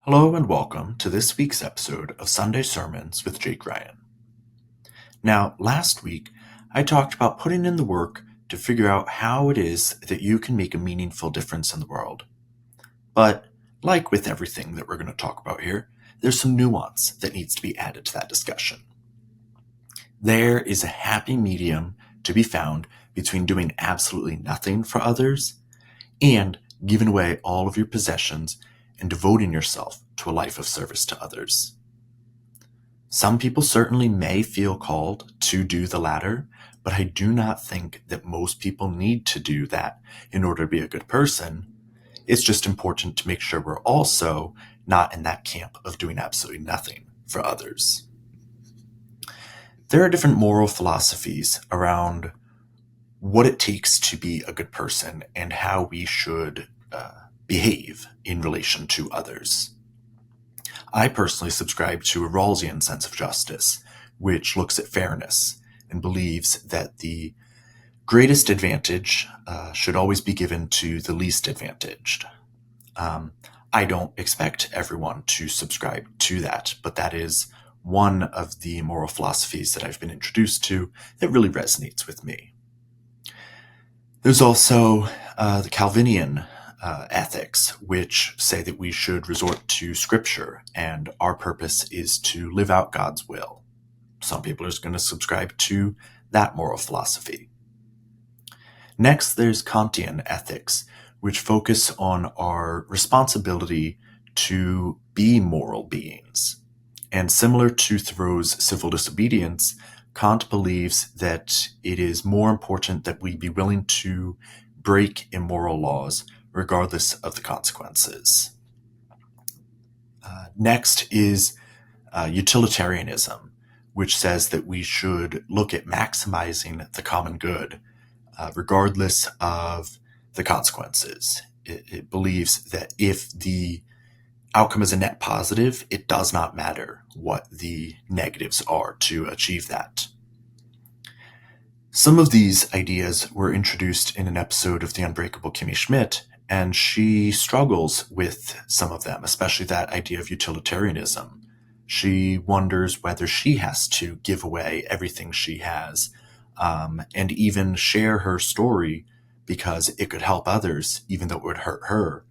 Hello and welcome to this week's episode of Sunday Sermons with Jake Ryan. Now, last week, I talked about putting in the work to figure out how it is that you can make a meaningful difference in the world. But, like with everything that we're going to talk about here, there's some nuance that needs to be added to that discussion. There is a happy medium to be found between doing absolutely nothing for others and giving away all of your possessions and devoting yourself to a life of service to others. Some people certainly may feel called to do the latter, but I do not think that most people need to do that in order to be a good person. It's just important to make sure we're also not in that camp of doing absolutely nothing for others. There are different moral philosophies around what it takes to be a good person and how we should behave in relation to others. I personally subscribe to a Rawlsian sense of justice, which looks at fairness and believes that the greatest advantage should always be given to the least advantaged. I don't expect everyone to subscribe to that, but that is one of the moral philosophies that I've been introduced to that really resonates with me. There's also the Calvinian ethics, which say that we should resort to scripture and our purpose is to live out God's will. Some people are going to subscribe to that moral philosophy. Next, there's Kantian ethics, which focus on our responsibility to be moral beings. And similar to Thoreau's civil disobedience, Kant believes that it is more important that we be willing to break immoral laws regardless of the consequences. Next is utilitarianism, which says that we should look at maximizing the common good regardless of the consequences. It believes that if the outcome is a net positive, it does not matter what the negatives are to achieve that. Some of these ideas were introduced in an episode of The Unbreakable Kimmy Schmidt, and she struggles with some of them, especially that idea of utilitarianism. She wonders whether she has to give away everything she has and even share her story because it could help others, even though it would hurt her.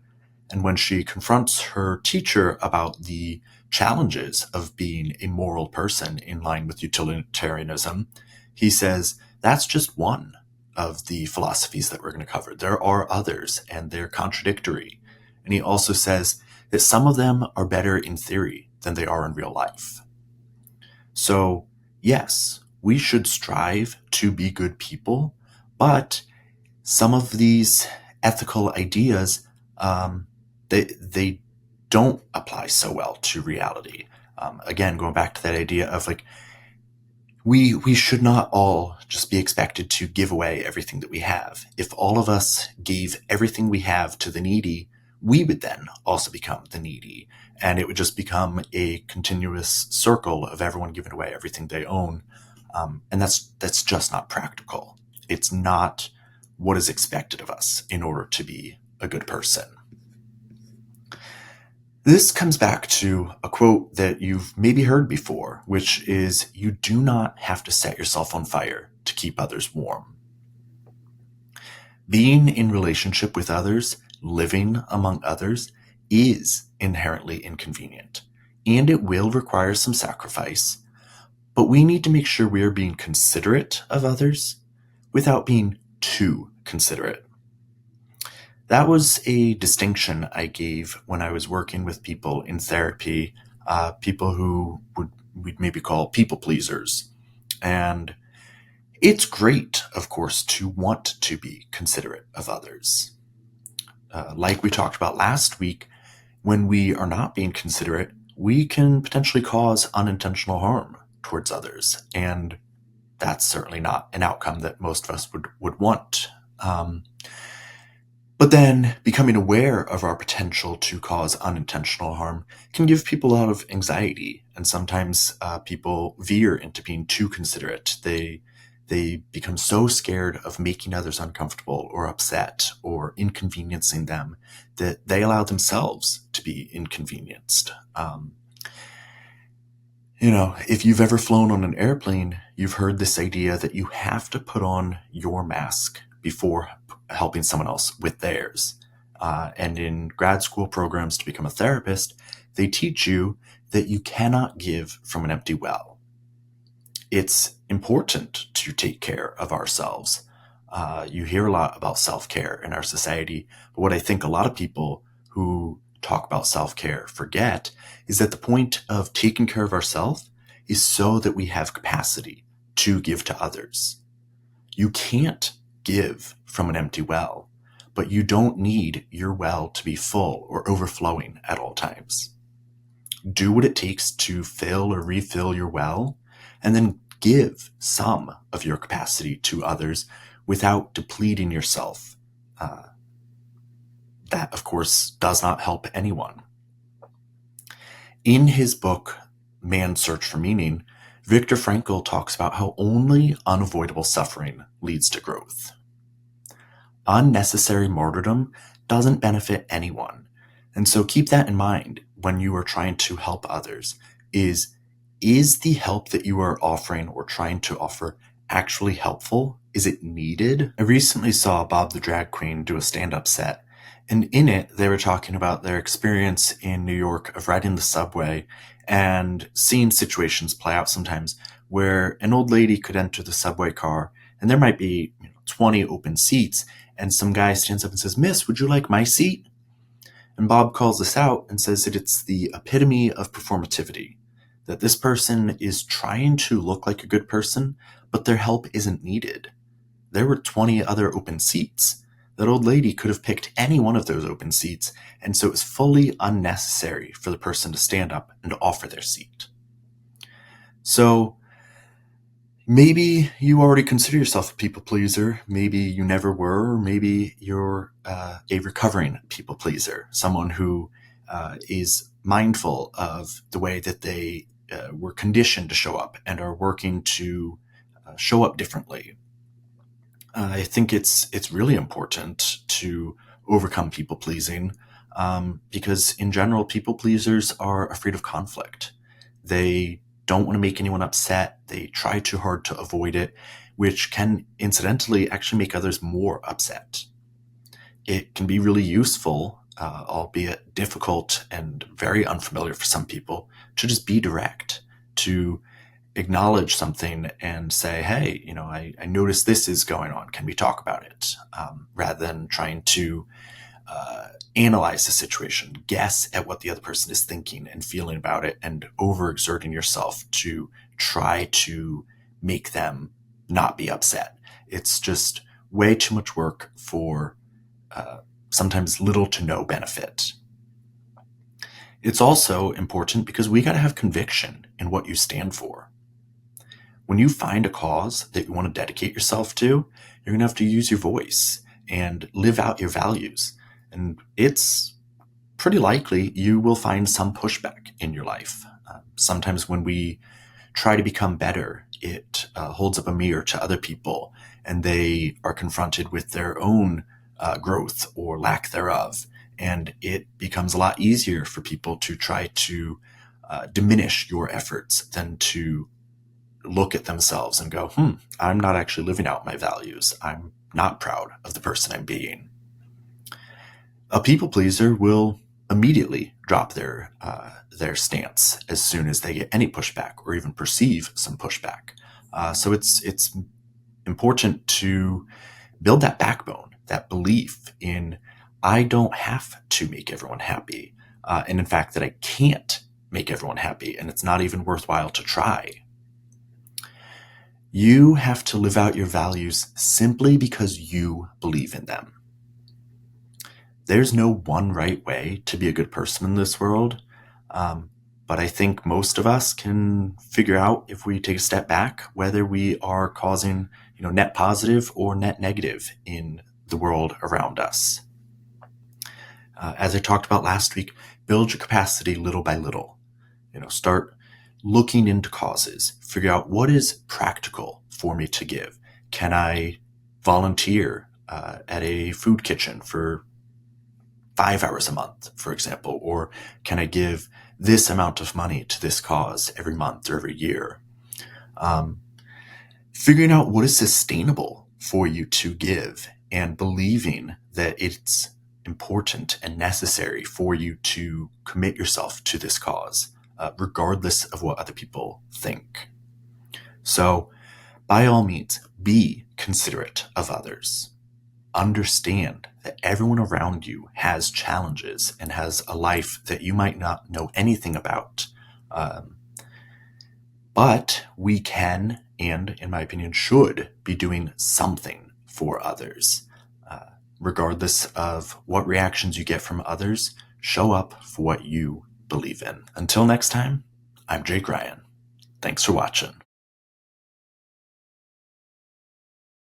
And when she confronts her teacher about the challenges of being a moral person in line with utilitarianism, he says, that's just one of the philosophies that we're going to cover. There are others, and they're contradictory. And he also says that some of them are better in theory than they are in real life. So, yes, we should strive to be good people, but some of these ethical ideas, they don't apply so well to reality. Again, going back to that idea of we should not all just be expected to give away everything that we have. If all of us gave everything we have to the needy, we would then also become the needy. And it would just become a continuous circle of everyone giving away everything they own. And that's just not practical. It's not what is expected of us in order to be a good person. This comes back to a quote that you've maybe heard before, which is, you do not have to set yourself on fire to keep others warm. Being in relationship with others, living among others, is inherently inconvenient, and it will require some sacrifice, but we need to make sure we are being considerate of others without being too considerate. That was a distinction I gave when I was working with people in therapy, people who we'd maybe call people pleasers. And it's great, of course, to want to be considerate of others. Like we talked about last week, when we are not being considerate, we can potentially cause unintentional harm towards others. And that's certainly not an outcome that most of us would want. But then becoming aware of our potential to cause unintentional harm can give people a lot of anxiety. And sometimes people veer into being too considerate. They They become so scared of making others uncomfortable or upset or inconveniencing them that they allow themselves to be inconvenienced. If you've ever flown on an airplane, you've heard this idea that you have to put on your mask before helping someone else with theirs. And in grad school programs to become a therapist, they teach you that you cannot give from an empty well. It's important to take care of ourselves. You hear a lot about self-care in our society, but what I think a lot of people who talk about self-care forget is that the point of taking care of ourselves is so that we have capacity to give to others. You can't give from an empty well, but you don't need your well to be full or overflowing at all times. Do what it takes to fill or refill your well, and then give some of your capacity to others without depleting yourself. That, of course, does not help anyone. In his book, Man's Search for Meaning, Viktor Frankl talks about how only unavoidable suffering leads to growth. Unnecessary martyrdom doesn't benefit anyone. And so keep that in mind when you are trying to help others. Is the help that you are offering or trying to offer actually helpful? Is it needed? I recently saw Bob the Drag Queen do a stand-up set, and in it, they were talking about their experience in New York of riding the subway and seeing situations play out sometimes where an old lady could enter the subway car and there might be 20 open seats, and some guy stands up and says, "Miss, would you like my seat?" And Bob calls this out and says that it's the epitome of performativity, that this person is trying to look like a good person, but their help isn't needed. There were 20 other open seats. That old lady could have picked any one of those open seats, and so it was fully unnecessary for the person to stand up and offer their seat. So maybe you already consider yourself a people pleaser. Maybe you never were. Or maybe you're a recovering people pleaser, someone who is mindful of the way that they were conditioned to show up and are working to show up differently. I think it's really important to overcome people pleasing because in general, people pleasers are afraid of conflict. They don't want to make anyone upset. They try too hard to avoid it, which can incidentally actually make others more upset. It can be really useful, albeit difficult and very unfamiliar for some people, to just be direct, to acknowledge something and say, "Hey, I noticed this is going on. Can we talk about it?" Rather than trying to analyze the situation, guess at what the other person is thinking and feeling about it, and overexerting yourself to try to make them not be upset. It's just way too much work for sometimes little to no benefit. It's also important because we got to have conviction in what you stand for. When you find a cause that you want to dedicate yourself to, you're going to have to use your voice and live out your values. And it's pretty likely you will find some pushback in your life. Sometimes when we try to become better, it holds up a mirror to other people and they are confronted with their own growth or lack thereof. And it becomes a lot easier for people to try to diminish your efforts than to look at themselves and go, I'm not actually living out my values. I'm not proud of the person I'm being. A people pleaser will immediately drop their stance as soon as they get any pushback or even perceive some pushback. So it's important to build that backbone, that belief in I don't have to make everyone happy, and in fact that I can't make everyone happy, and it's not even worthwhile to try. You have to live out your values simply because you believe in them. There's no one right way to be a good person in this world, but I think most of us can figure out, if we take a step back, whether we are causing net positive or net negative in the world around us. As I talked about last week, build your capacity little by little. Start looking into causes, figure out what is practical for me to give. Can I volunteer at a food kitchen for 5 hours a month, for example? Or can I give this amount of money to this cause every month or every year? Figuring out what is sustainable for you to give and believing that it's important and necessary for you to commit yourself to this cause, regardless of what other people think. So, by all means, be considerate of others. Understand that everyone around you has challenges and has a life that you might not know anything about. But we can, and in my opinion, should be doing something for others. Regardless of what reactions you get from others, show up for what you believe in. Until next time, I'm Jake Ryan. Thanks for watching.